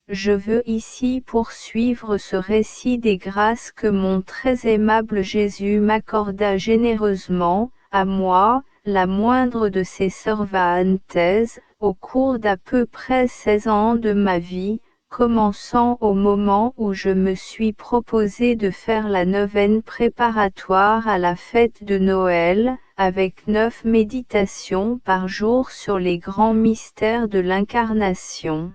je veux ici poursuivre ce récit des grâces que mon très aimable Jésus m'accorda généreusement, à moi, la moindre de ses servantes, au cours d'à peu près 16 ans de ma vie, commençant au moment où je me suis proposé de faire la neuvaine préparatoire à la fête de Noël, avec 9 méditations par jour sur les grands mystères de l'Incarnation.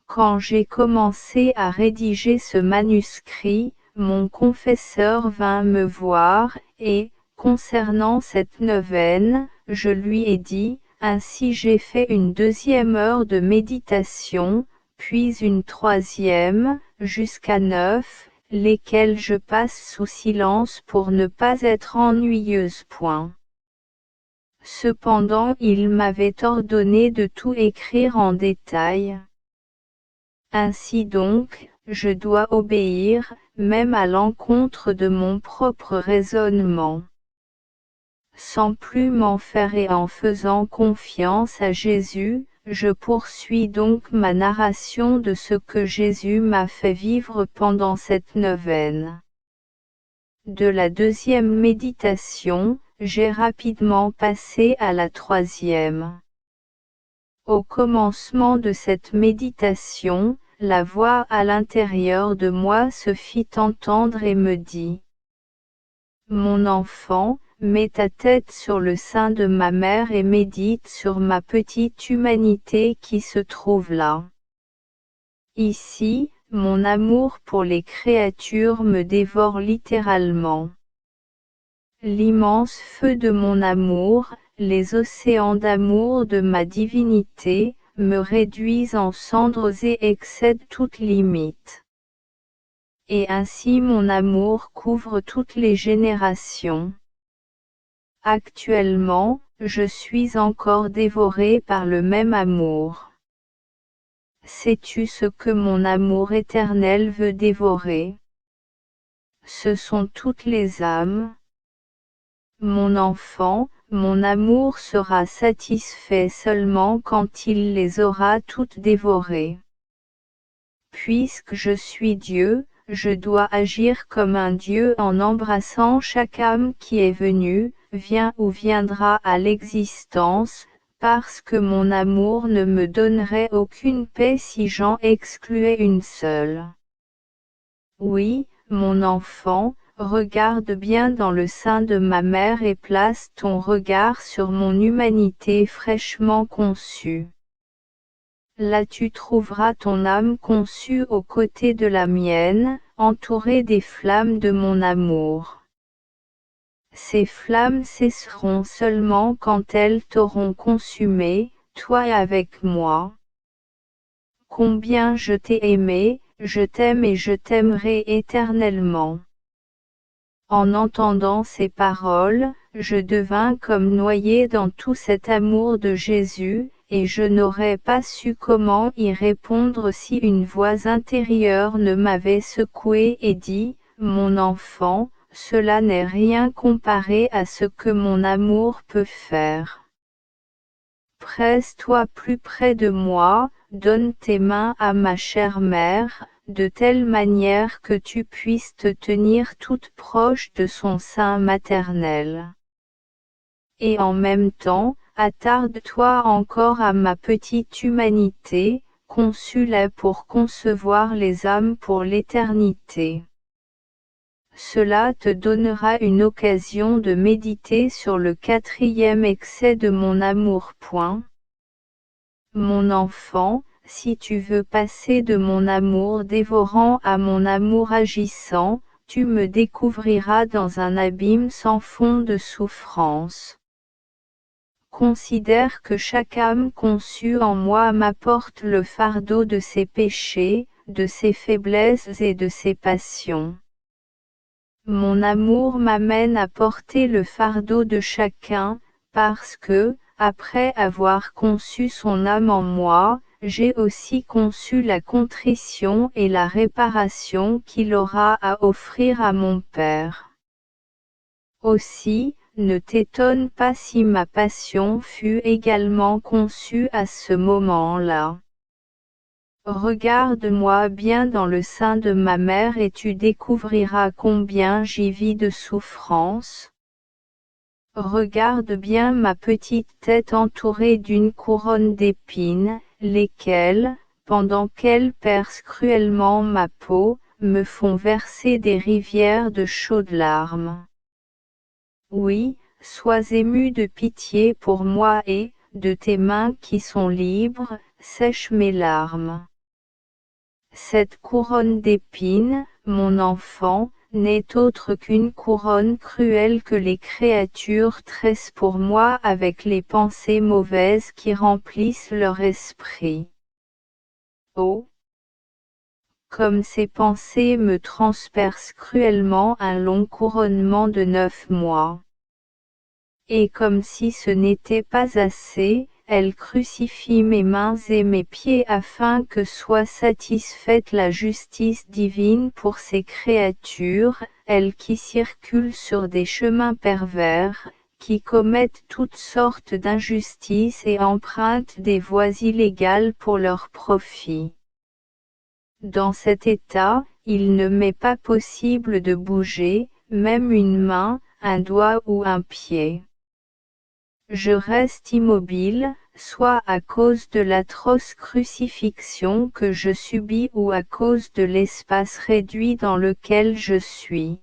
Quand j'ai commencé à rédiger ce manuscrit, mon confesseur vint me voir, et, concernant cette neuvaine, je lui ai dit, ainsi j'ai fait une 2e heure de méditation, puis une 3e, jusqu'à 9, lesquelles je passe sous silence pour ne pas être ennuyeuse. Cependant il m'avait ordonné de tout écrire en détail. Ainsi donc, je dois obéir, même à l'encontre de mon propre raisonnement. Sans plus m'en faire et en faisant confiance à Jésus, je poursuis donc ma narration de ce que Jésus m'a fait vivre pendant cette neuvaine. De la 2e méditation, j'ai rapidement passé à la 3e. Au commencement de cette méditation, la voix à l'intérieur de moi se fit entendre et me dit : Mon enfant, mets ta tête sur le sein de ma mère et médite sur ma petite humanité qui se trouve là. Ici, mon amour pour les créatures me dévore littéralement. L'immense feu de mon amour, les océans d'amour de ma divinité, me réduisent en cendres et excèdent toute limite. Et ainsi mon amour couvre toutes les générations. Actuellement, je suis encore dévoré par le même amour. Sais-tu ce que mon amour éternel veut dévorer ? Ce sont toutes les âmes. Mon enfant, mon amour sera satisfait seulement quand il les aura toutes dévorées. Puisque je suis Dieu, je dois agir comme un Dieu en embrassant chaque âme qui est venue, vient ou viendra à l'existence, parce que mon amour ne me donnerait aucune paix si j'en excluais une seule. Oui, mon enfant, regarde bien dans le sein de ma mère et place ton regard sur mon humanité fraîchement conçue. Là tu trouveras ton âme conçue aux côtés de la mienne, entourée des flammes de mon amour. Ces flammes cesseront seulement quand elles t'auront consumé, toi avec moi. Combien je t'ai aimé, je t'aime et je t'aimerai éternellement. En entendant ces paroles, je devins comme noyé dans tout cet amour de Jésus, et je n'aurais pas su comment y répondre si une voix intérieure ne m'avait secoué et dit : Mon enfant, cela n'est rien comparé à ce que mon amour peut faire. Presse-toi plus près de moi, donne tes mains à ma chère mère, de telle manière que tu puisses te tenir toute proche de son sein maternel. Et en même temps, attarde-toi encore à ma petite humanité, conçue là pour concevoir les âmes pour l'éternité. Cela te donnera une occasion de méditer sur le 4e excès de mon amour. Mon enfant, si tu veux passer de mon amour dévorant à mon amour agissant, tu me découvriras dans un abîme sans fond de souffrance. Considère que chaque âme conçue en moi m'apporte le fardeau de ses péchés, de ses faiblesses et de ses passions. Mon amour m'amène à porter le fardeau de chacun, parce que, après avoir conçu son âme en moi, j'ai aussi conçu la contrition et la réparation qu'il aura à offrir à mon Père. Aussi, ne t'étonne pas si ma passion fut également conçue à ce moment-là. Regarde-moi bien dans le sein de ma mère et tu découvriras combien j'y vis de souffrance. Regarde bien ma petite tête entourée d'une couronne d'épines, lesquelles, pendant qu'elles percent cruellement ma peau, me font verser des rivières de chaudes larmes. Oui, sois ému de pitié pour moi et, de tes mains qui sont libres, sèche mes larmes. Cette couronne d'épines, mon enfant, n'est autre qu'une couronne cruelle que les créatures tressent pour moi avec les pensées mauvaises qui remplissent leur esprit. Oh! Comme ces pensées me transpercent cruellement un long couronnement de 9 mois. Et comme si ce n'était pas assez, elle crucifie mes mains et mes pieds afin que soit satisfaite la justice divine pour ces créatures, elles qui circulent sur des chemins pervers, qui commettent toutes sortes d'injustices et empruntent des voies illégales pour leur profit. Dans cet état, il ne m'est pas possible de bouger, même une main, un doigt ou un pied. Je reste immobile, soit à cause de l'atroce crucifixion que je subis ou à cause de l'espace réduit dans lequel je suis.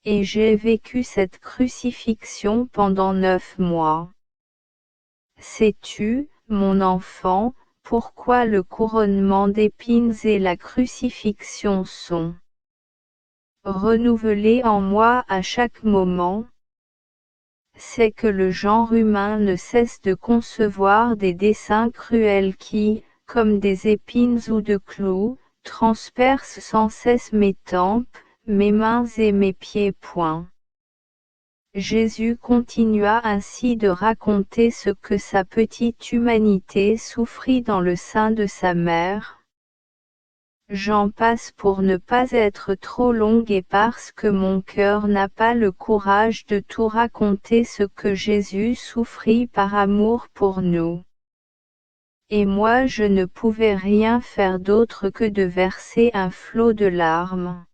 Et j'ai vécu cette crucifixion pendant 9 mois. Sais-tu, mon enfant, pourquoi le couronnement d'épines et la crucifixion sont renouvelés en moi à chaque moment? C'est que le genre humain ne cesse de concevoir des desseins cruels qui, comme des épines ou de clous, transpercent sans cesse mes tempes, mes mains et mes pieds. Jésus continua ainsi de raconter ce que sa petite humanité souffrit dans le sein de sa mère. J'en passe pour ne pas être trop longue et parce que mon cœur n'a pas le courage de tout raconter ce que Jésus souffrit par amour pour nous. Et moi je ne pouvais rien faire d'autre que de verser un flot de larmes.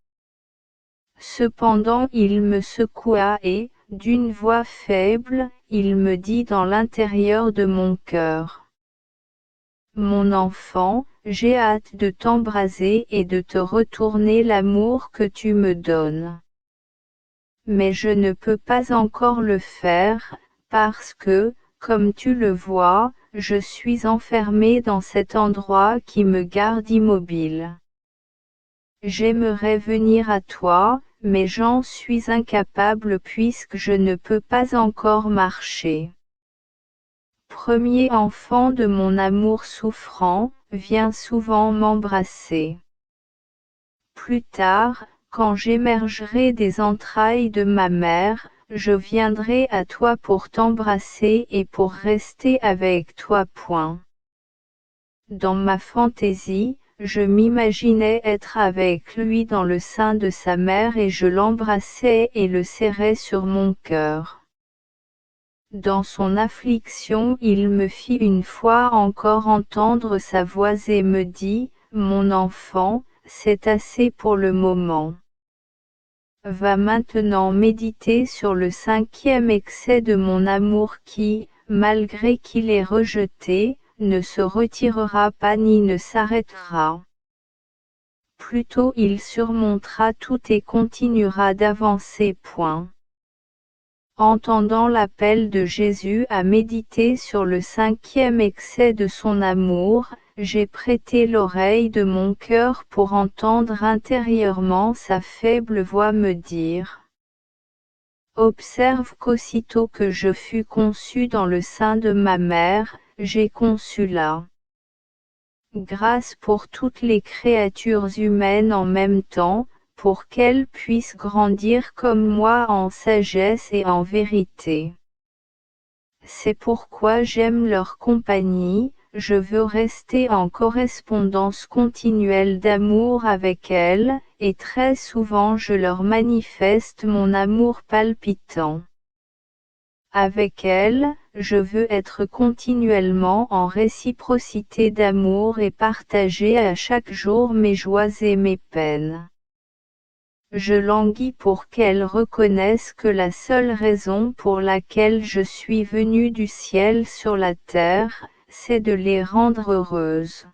Cependant il me secoua et, d'une voix faible, il me dit dans l'intérieur de mon cœur: Mon enfant, j'ai hâte de t'embraser et de te retourner l'amour que tu me donnes. Mais je ne peux pas encore le faire, parce que, comme tu le vois, je suis enfermé dans cet endroit qui me garde immobile. J'aimerais venir à toi, mais j'en suis incapable puisque je ne peux pas encore marcher. Premier enfant de mon amour souffrant, viens souvent m'embrasser. Plus tard, quand j'émergerai des entrailles de ma mère, je viendrai à toi pour t'embrasser et pour rester avec toi. Dans ma fantaisie, je m'imaginais être avec lui dans le sein de sa mère et je l'embrassais et le serrais sur mon cœur. Dans son affliction il me fit une fois encore entendre sa voix et me dit: Mon enfant, c'est assez pour le moment. Va maintenant méditer sur le 5e excès de mon amour qui, malgré qu'il est rejeté, ne se retirera pas ni ne s'arrêtera. Plutôt il surmontera tout et continuera d'avancer. Entendant l'appel de Jésus à méditer sur le 5e excès de son amour, j'ai prêté l'oreille de mon cœur pour entendre intérieurement sa faible voix me dire: Observe qu'aussitôt que je fus conçu dans le sein de ma mère, j'ai conçu la grâce pour toutes les créatures humaines en même temps, pour qu'elles puissent grandir comme moi en sagesse et en vérité. C'est pourquoi j'aime leur compagnie, je veux rester en correspondance continuelle d'amour avec elles, et très souvent je leur manifeste mon amour palpitant. Avec elles, je veux être continuellement en réciprocité d'amour et partager à chaque jour mes joies et mes peines. Je languis pour qu'elle reconnaisse que la seule raison pour laquelle je suis venu du ciel sur la terre, c'est de les rendre heureuses.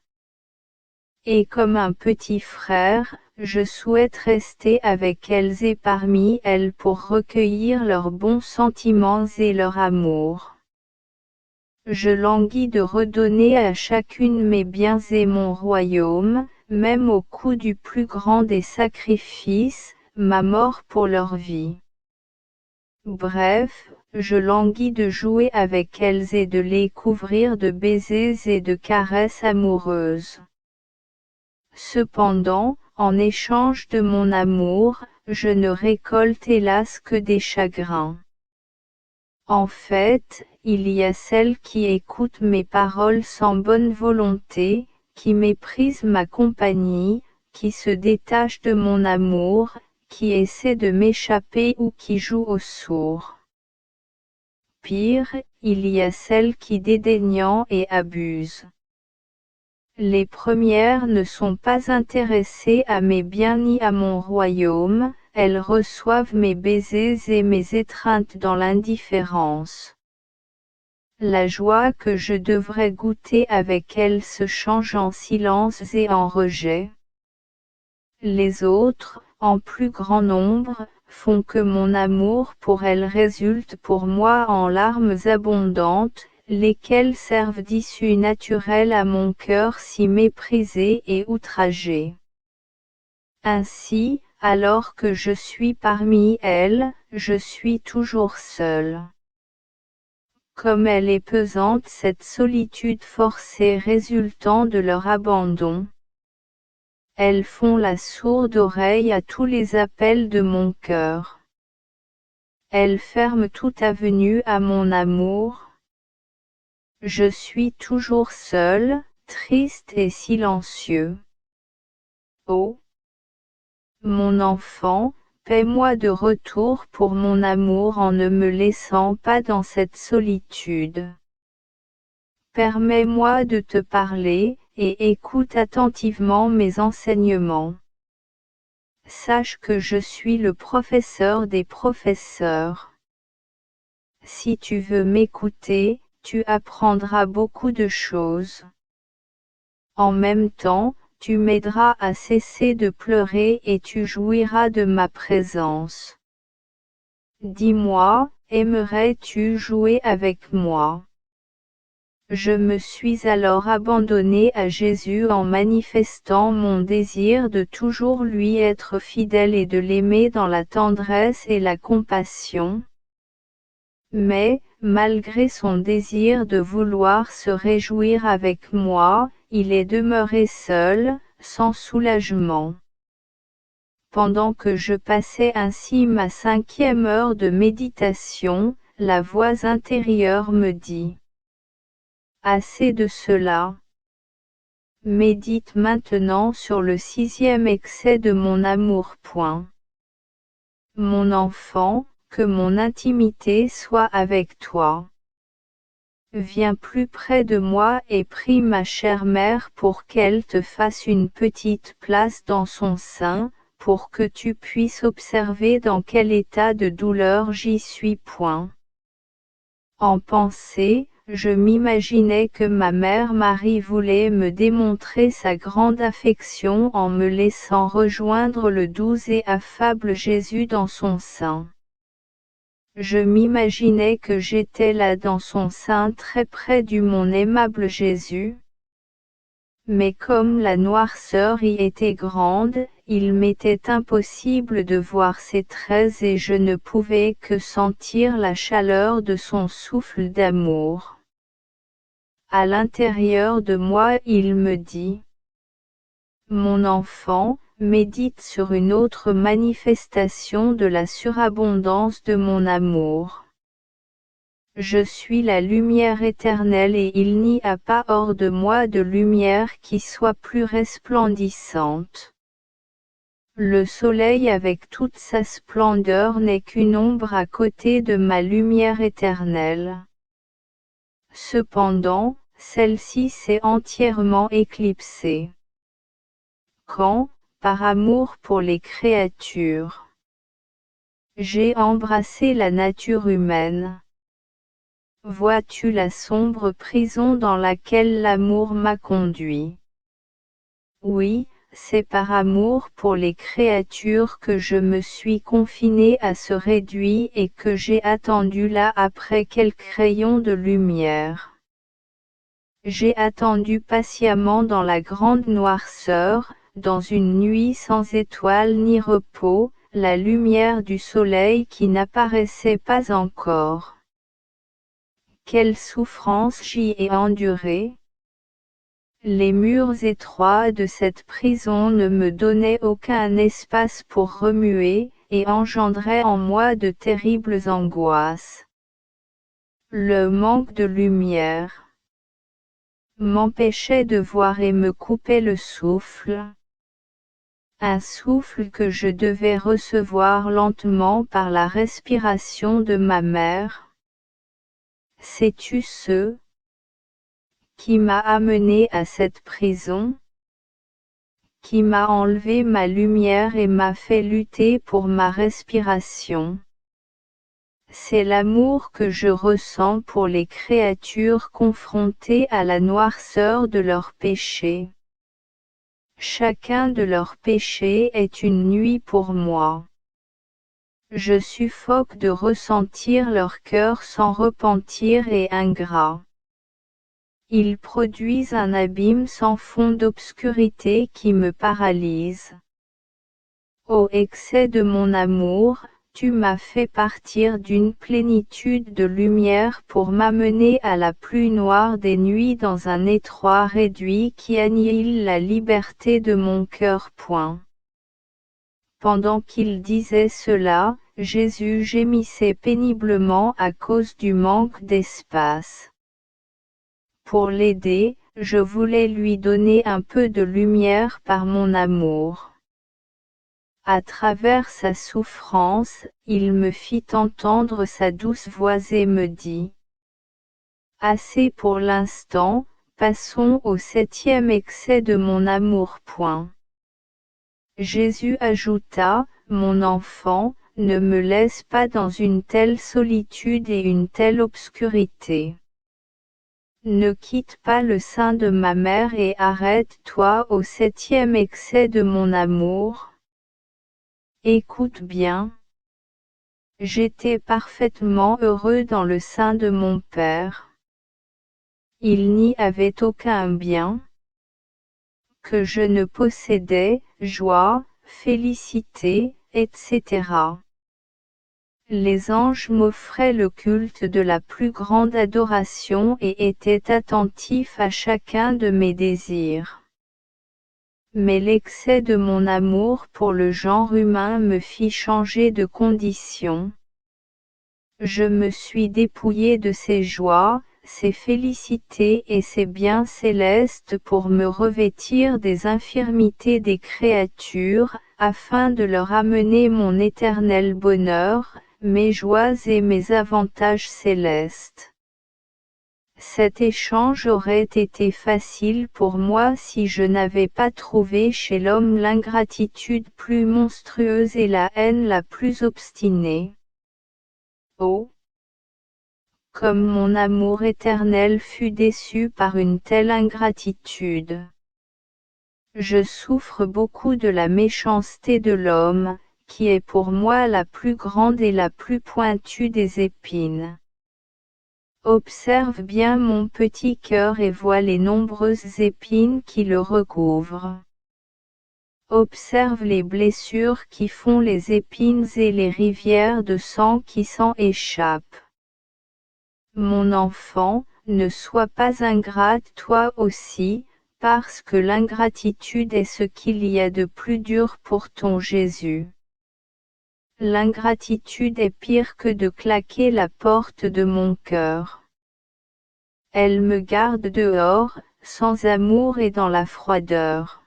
Et comme un petit frère, je souhaite rester avec elles et parmi elles pour recueillir leurs bons sentiments et leur amour. Je languis de redonner à chacune mes biens et mon royaume, même au coût du plus grand des sacrifices, ma mort pour leur vie. Bref, je languis de jouer avec elles et de les couvrir de baisers et de caresses amoureuses. Cependant, en échange de mon amour, je ne récolte hélas que des chagrins. En fait, il y a celles qui écoutent mes paroles sans bonne volonté, qui méprisent ma compagnie, qui se détachent de mon amour, qui essaient de m'échapper ou qui jouent au sourd. Pire, il y a celles qui dédaignent et abusent. Les premières ne sont pas intéressées à mes biens ni à mon royaume, elles reçoivent mes baisers et mes étreintes dans l'indifférence. La joie que je devrais goûter avec elles se change en silence et en rejet. Les autres, en plus grand nombre, font que mon amour pour elles résulte pour moi en larmes abondantes, lesquelles servent d'issue naturelle à mon cœur si méprisé et outragé. Ainsi, alors que je suis parmi elles, je suis toujours seule. Comme elle est pesante cette solitude forcée résultant de leur abandon. Elles font la sourde oreille à tous les appels de mon cœur. Elles ferment toute avenue à mon amour. Je suis toujours seul, triste et silencieux. Oh, mon enfant, paie-moi de retour pour mon amour en ne me laissant pas dans cette solitude. Permets-moi de te parler, et écoute attentivement mes enseignements. Sache que je suis le professeur des professeurs. Si tu veux m'écouter, tu apprendras beaucoup de choses. En même temps, tu m'aideras à cesser de pleurer et tu jouiras de ma présence. Dis-moi, aimerais-tu jouer avec moi? Je me suis alors abandonnée à Jésus en manifestant mon désir de toujours lui être fidèle et de l'aimer dans la tendresse et la compassion. Mais, malgré son désir de vouloir se réjouir avec moi, il est demeuré seul, sans soulagement. Pendant que je passais ainsi ma 5e heure de méditation, la voix intérieure me dit: assez de cela. Médite maintenant sur le 6e excès de mon amour. Mon enfant, que mon intimité soit avec toi. Viens plus près de moi et prie ma chère mère pour qu'elle te fasse une petite place dans son sein, pour que tu puisses observer dans quel état de douleur j'y suis. En pensée, je m'imaginais que ma mère Marie voulait me démontrer sa grande affection en me laissant rejoindre le doux et affable Jésus dans son sein. Je m'imaginais que j'étais là dans son sein très près du mon aimable Jésus. Mais comme la noirceur y était grande, il m'était impossible de voir ses traits et je ne pouvais que sentir la chaleur de son souffle d'amour. À l'intérieur de moi il me dit: mon enfant, médite sur une autre manifestation de la surabondance de mon amour. Je suis la lumière éternelle et il n'y a pas hors de moi de lumière qui soit plus resplendissante. Le soleil avec toute sa splendeur n'est qu'une ombre à côté de ma lumière éternelle. Cependant, celle-ci s'est entièrement éclipsée. Quand, par amour pour les créatures, j'ai embrassé la nature humaine. Vois-tu la sombre prison dans laquelle l'amour m'a conduit? Oui, c'est par amour pour les créatures que je me suis confiné à ce réduit et que j'ai attendu là après quelques rayons de lumière. J'ai attendu patiemment dans la grande noirceur, dans une nuit sans étoiles ni repos, la lumière du soleil qui n'apparaissait pas encore. Quelle souffrance j'y ai endurée! Les murs étroits de cette prison ne me donnaient aucun espace pour remuer, et engendraient en moi de terribles angoisses. Le manque de lumière m'empêchait de voir et me coupait le souffle. Un souffle que je devais recevoir lentement par la respiration de ma mère. Sais-tu ce qui m'a amené à cette prison? Qui m'a enlevé ma lumière et m'a fait lutter pour ma respiration. C'est l'amour que je ressens pour les créatures confrontées à la noirceur de leurs péchés. Chacun de leurs péchés est une nuit pour moi. Je suffoque de ressentir leur cœur sans repentir et ingrat. Ils produisent un abîme sans fond d'obscurité qui me paralyse. Ô excès de mon amour, tu m'as fait partir d'une plénitude de lumière pour m'amener à la plus noire des nuits dans un étroit réduit qui annihile la liberté de mon cœur. Pendant qu'il disait cela, Jésus gémissait péniblement à cause du manque d'espace. Pour l'aider, je voulais lui donner un peu de lumière par mon amour. À travers sa souffrance, il me fit entendre sa douce voix et me dit: Assez pour l'instant, passons au 7e excès de mon amour. Jésus ajouta: Mon enfant, ne me laisse pas dans une telle solitude et une telle obscurité. Ne quitte pas le sein de ma mère et arrête-toi au 7e excès de mon amour. Écoute bien. J'étais parfaitement heureux dans le sein de mon Père. Il n'y avait aucun bien que je ne possédais, joie, félicité, etc. Les anges m'offraient le culte de la plus grande adoration et étaient attentifs à chacun de mes désirs. Mais l'excès de mon amour pour le genre humain me fit changer de condition. Je me suis dépouillé de ses joies, ses félicités et ses biens célestes pour me revêtir des infirmités des créatures, afin de leur amener mon éternel bonheur, mes joies et mes avantages célestes. Cet échange aurait été facile pour moi si je n'avais pas trouvé chez l'homme l'ingratitude plus monstrueuse et la haine la plus obstinée. Oh! Comme mon amour éternel fut déçu par une telle ingratitude. Je souffre beaucoup de la méchanceté de l'homme, qui est pour moi la plus grande et la plus pointue des épines. Observe bien mon petit cœur et vois les nombreuses épines qui le recouvrent. Observe les blessures qui font les épines et les rivières de sang qui s'en échappent. Mon enfant, ne sois pas ingrate toi aussi, parce que l'ingratitude est ce qu'il y a de plus dur pour ton Jésus. L'ingratitude est pire que de claquer la porte de mon cœur. Elle me garde dehors, sans amour et dans la froideur.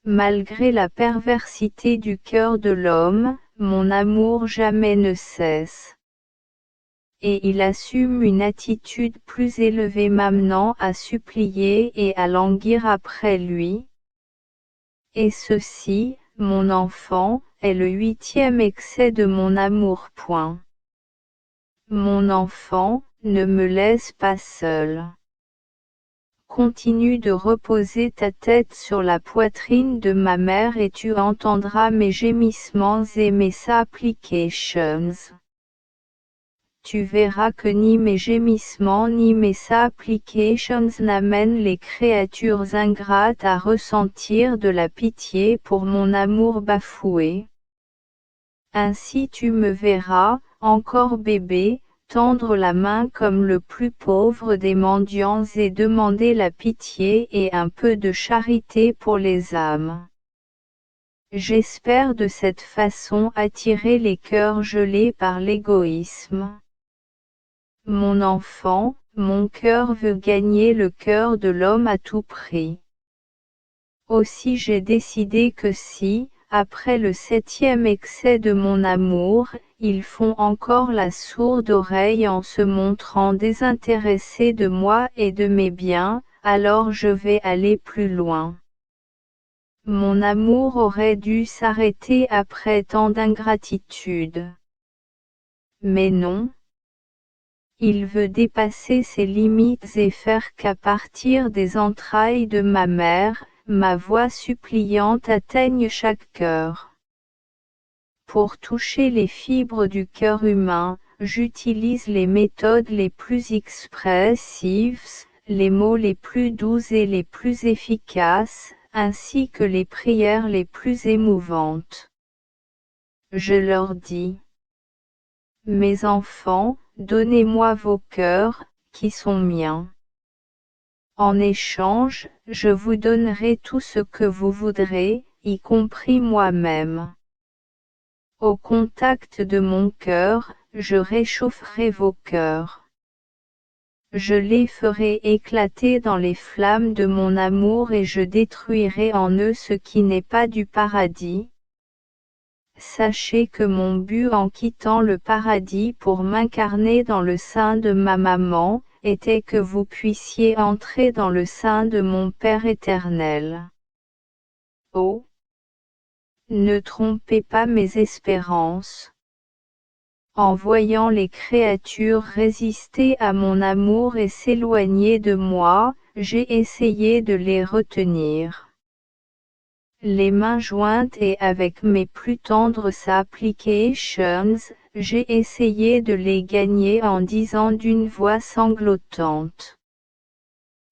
Malgré la perversité du cœur de l'homme, mon amour jamais ne cesse. et il assume une attitude plus élevée m'amenant à supplier et à languir après lui. Et ceci, mon enfant, est le 8e excès de mon amour. Mon enfant, ne me laisse pas seul. Continue de reposer ta tête sur la poitrine de ma mère et tu entendras mes gémissements et mes supplications. Tu verras que ni mes gémissements ni mes supplications n'amènent les créatures ingrates à ressentir de la pitié pour mon amour bafoué. Ainsi tu me verras, encore bébé, tendre la main comme le plus pauvre des mendiants et demander la pitié et un peu de charité pour les âmes. J'espère de cette façon attirer les cœurs gelés par l'égoïsme. Mon enfant, mon cœur veut gagner le cœur de l'homme à tout prix. Aussi j'ai décidé que si, après le 7e excès de mon amour, ils font encore la sourde oreille en se montrant désintéressés de moi et de mes biens, alors je vais aller plus loin. Mon amour aurait dû s'arrêter après tant d'ingratitude. Mais non. Il veut dépasser ses limites et faire qu'à partir des entrailles de ma mère, ma voix suppliante atteigne chaque cœur. Pour toucher les fibres du cœur humain, j'utilise les méthodes les plus expressives, les mots les plus doux et les plus efficaces, ainsi que les prières les plus émouvantes. Je leur dis: Mes enfants, donnez-moi vos cœurs, qui sont miens. En échange, je vous donnerai tout ce que vous voudrez, y compris moi-même. Au contact de mon cœur, je réchaufferai vos cœurs. Je les ferai éclater dans les flammes de mon amour et je détruirai en eux ce qui n'est pas du paradis. Sachez que mon but en quittant le paradis pour m'incarner dans le sein de ma maman, était que vous puissiez entrer dans le sein de mon Père éternel. Oh! Ne trompez pas mes espérances. En voyant les créatures résister à mon amour et s'éloigner de moi, j'ai essayé de les retenir. Les mains jointes et avec mes plus tendres supplications, j'ai essayé de les gagner en disant d'une voix sanglotante: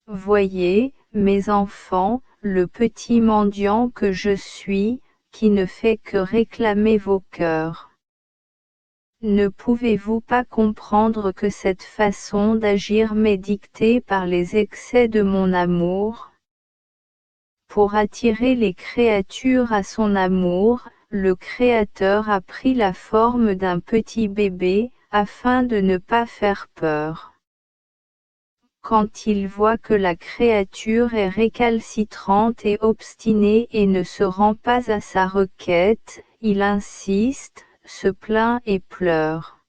Voyez, mes enfants, le petit mendiant que je suis, qui ne fait que réclamer vos cœurs. Ne pouvez-vous pas comprendre que cette façon d'agir m'est dictée par les excès de mon amour? Pour attirer les créatures à son amour, le Créateur a pris la forme d'un petit bébé, afin de ne pas faire peur. Quand il voit que la créature est récalcitrante et obstinée et ne se rend pas à sa requête, il insiste, se plaint et pleure.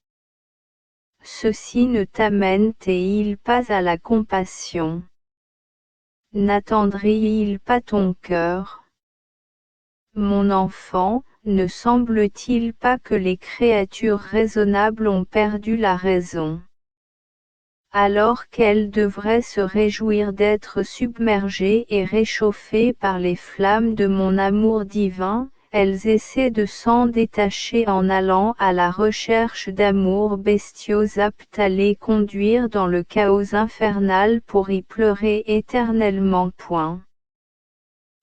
Ceci ne t'amène-t-il pas à la compassion? N'attendrit-il pas ton cœur? Mon enfant, ne semble-t-il pas que les créatures raisonnables ont perdu la raison? Alors qu'elles devraient se réjouir d'être submergées et réchauffées par les flammes de mon amour divin, elles essaient de s'en détacher en allant à la recherche d'amours bestiaux aptes à les conduire dans le chaos infernal pour y pleurer éternellement.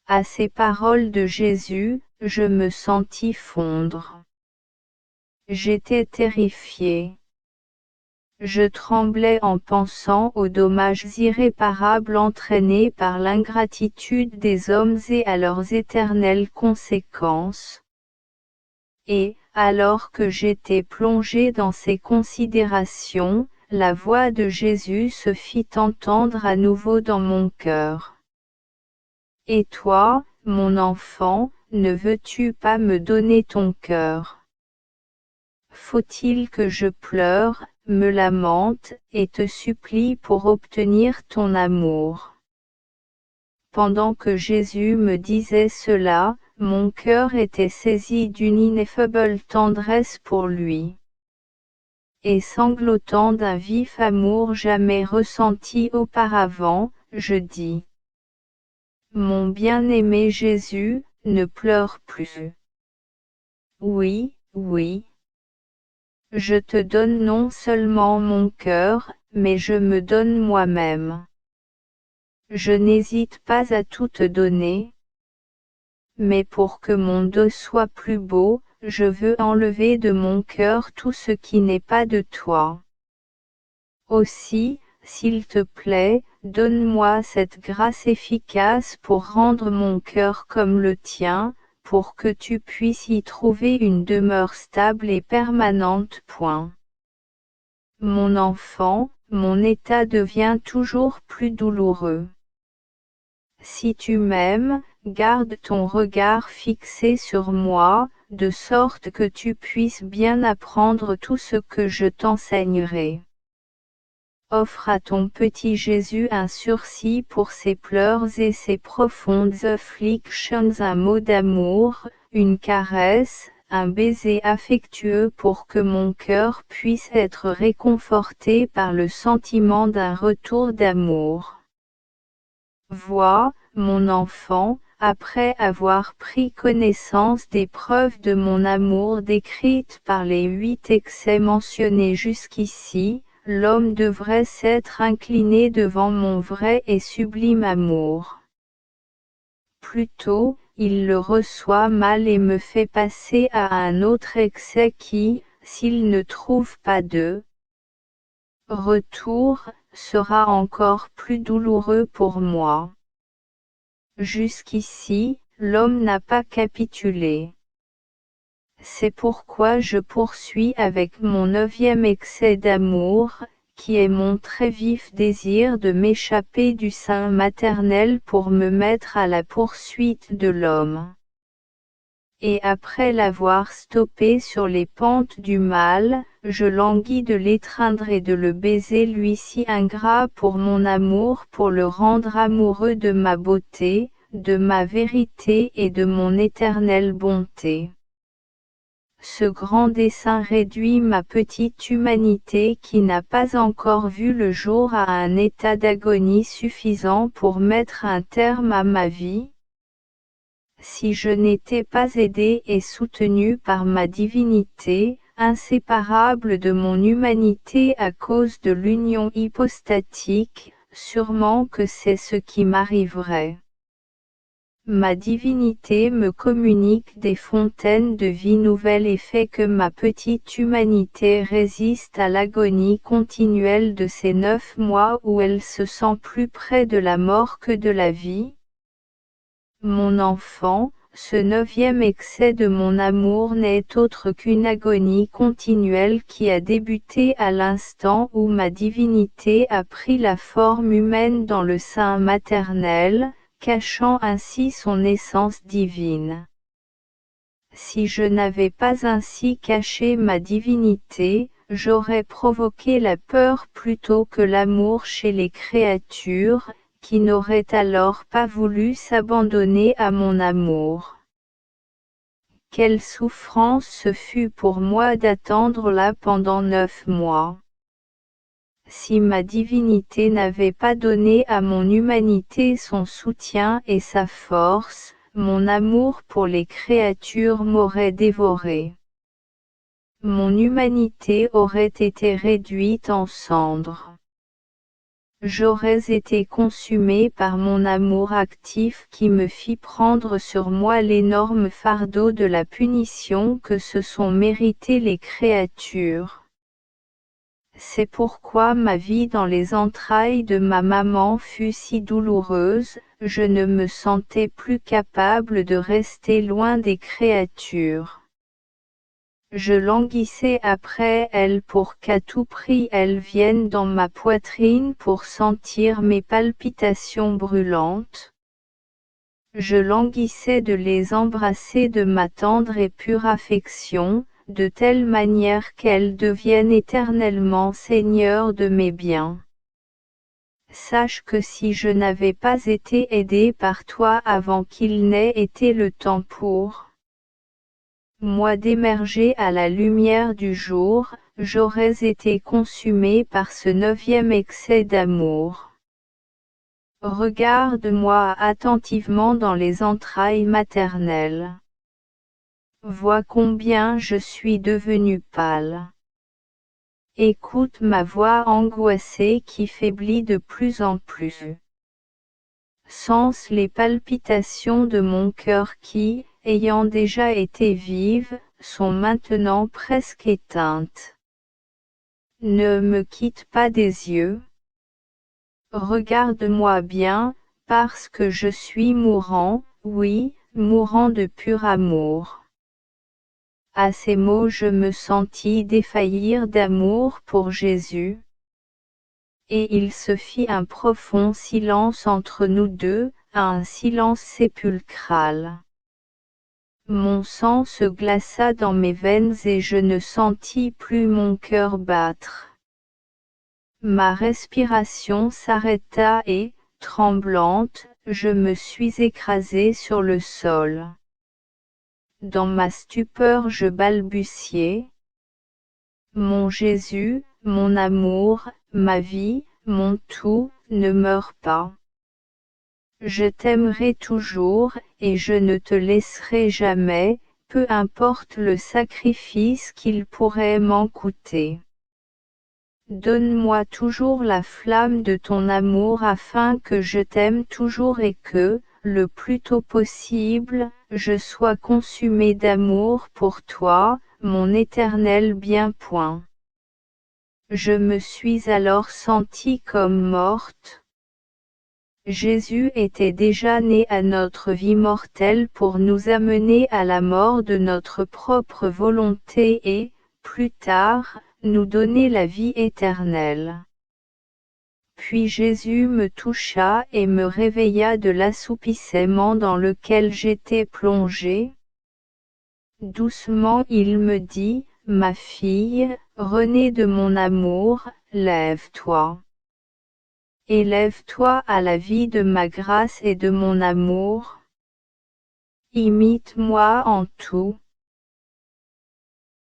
À ces paroles de Jésus, je me sentis fondre. J'étais terrifié. Je tremblais en pensant aux dommages irréparables entraînés par l'ingratitude des hommes et à leurs éternelles conséquences. Et, alors que j'étais plongé dans ces considérations, la voix de Jésus se fit entendre à nouveau dans mon cœur. Et toi, mon enfant, ne veux-tu pas me donner ton cœur? Faut-il que je pleure, me lamente, et te supplie pour obtenir ton amour. Pendant que Jésus me disait cela, mon cœur était saisi d'une ineffable tendresse pour lui. Et sanglotant d'un vif amour jamais ressenti auparavant, je dis: Mon bien-aimé Jésus, ne pleure plus. Oui, oui. Je te donne non seulement mon cœur, mais je me donne moi-même. Je n'hésite pas à tout te donner. Mais pour que mon dos soit plus beau, je veux enlever de mon cœur tout ce qui n'est pas de toi. Aussi, s'il te plaît, donne-moi cette grâce efficace pour rendre mon cœur comme le tien, pour que tu puisses y trouver une demeure stable et permanente. Mon enfant, mon état devient toujours plus douloureux. Si tu m'aimes, garde ton regard fixé sur moi, de sorte que tu puisses bien apprendre tout ce que je t'enseignerai. Offre à ton petit Jésus un sursis pour ses pleurs et ses profondes afflictions, un mot d'amour, une caresse, un baiser affectueux pour que mon cœur puisse être réconforté par le sentiment d'un retour d'amour. Vois, mon enfant, après avoir pris connaissance des preuves de mon amour décrites par les 8 excès mentionnés jusqu'ici, l'homme devrait s'être incliné devant mon vrai et sublime amour. Plutôt, il le reçoit mal et me fait passer à un autre excès qui, s'il ne trouve pas de retour, sera encore plus douloureux pour moi. Jusqu'ici, l'homme n'a pas capitulé. C'est pourquoi je poursuis avec mon 9e excès d'amour, qui est mon très vif désir de m'échapper du sein maternel pour me mettre à la poursuite de l'homme. Et après l'avoir stoppé sur les pentes du mal, je languis de l'étreindre et de le baiser, lui si ingrat pour mon amour, pour le rendre amoureux de ma beauté, de ma vérité et de mon éternelle bonté. Ce grand dessein réduit ma petite humanité qui n'a pas encore vu le jour à un état d'agonie suffisant pour mettre un terme à ma vie. Si je n'étais pas aidé et soutenu par ma divinité, inséparable de mon humanité à cause de l'union hypostatique, sûrement que c'est ce qui m'arriverait. Ma divinité me communique des fontaines de vie nouvelle et fait que ma petite humanité résiste à l'agonie continuelle de ces 9 mois où elle se sent plus près de la mort que de la vie. Mon enfant, ce 9e excès de mon amour n'est autre qu'une agonie continuelle qui a débuté à l'instant où ma divinité a pris la forme humaine dans le sein maternel, cachant ainsi son essence divine. Si je n'avais pas ainsi caché ma divinité, j'aurais provoqué la peur plutôt que l'amour chez les créatures, qui n'auraient alors pas voulu s'abandonner à mon amour. Quelle souffrance ce fut pour moi d'attendre là pendant 9 mois. Si ma divinité n'avait pas donné à mon humanité son soutien et sa force, mon amour pour les créatures m'aurait dévoré. Mon humanité aurait été réduite en cendres. J'aurais été consumé par mon amour actif qui me fit prendre sur moi l'énorme fardeau de la punition que se sont méritées les créatures. C'est pourquoi ma vie dans les entrailles de ma maman fut si douloureuse, je ne me sentais plus capable de rester loin des créatures. Je languissais après elles pour qu'à tout prix elles viennent dans ma poitrine pour sentir mes palpitations brûlantes. Je languissais de les embrasser de ma tendre et pure affection, de telle manière qu'elle devienne éternellement seigneur de mes biens. Sache que si je n'avais pas été aidé par toi avant qu'il n'ait été le temps pour moi d'émerger à la lumière du jour, j'aurais été consumé par ce 9e excès d'amour. Regarde-moi attentivement dans les entrailles maternelles. Vois combien je suis devenu pâle. Écoute ma voix angoissée qui faiblit de plus en plus. Sens les palpitations de mon cœur qui, ayant déjà été vives, sont maintenant presque éteintes. Ne me quitte pas des yeux. Regarde-moi bien, parce que je suis mourant, oui, mourant de pur amour. À ces mots je me sentis défaillir d'amour pour Jésus. Et il se fit un profond silence entre nous deux, un silence sépulcral. Mon sang se glaça dans mes veines et je ne sentis plus mon cœur battre. Ma respiration s'arrêta et, tremblante, je me suis écrasée sur le sol. Dans ma stupeur je balbutiai. Mon Jésus, mon amour, ma vie, mon tout, ne meurs pas. Je t'aimerai toujours, et je ne te laisserai jamais, peu importe le sacrifice qu'il pourrait m'en coûter. Donne-moi toujours la flamme de ton amour afin que je t'aime toujours et que, le plus tôt possible, je sois consumé d'amour pour toi, mon éternel bien-point. Je me suis alors sentie comme morte. Jésus était déjà né à notre vie mortelle pour nous amener à la mort de notre propre volonté et, plus tard, nous donner la vie éternelle. Puis Jésus me toucha et me réveilla de l'assoupissement dans lequel j'étais plongée. Doucement il me dit, « Ma fille, renée de mon amour, lève-toi. Élève-toi à la vie de ma grâce et de mon amour. Imite-moi en tout.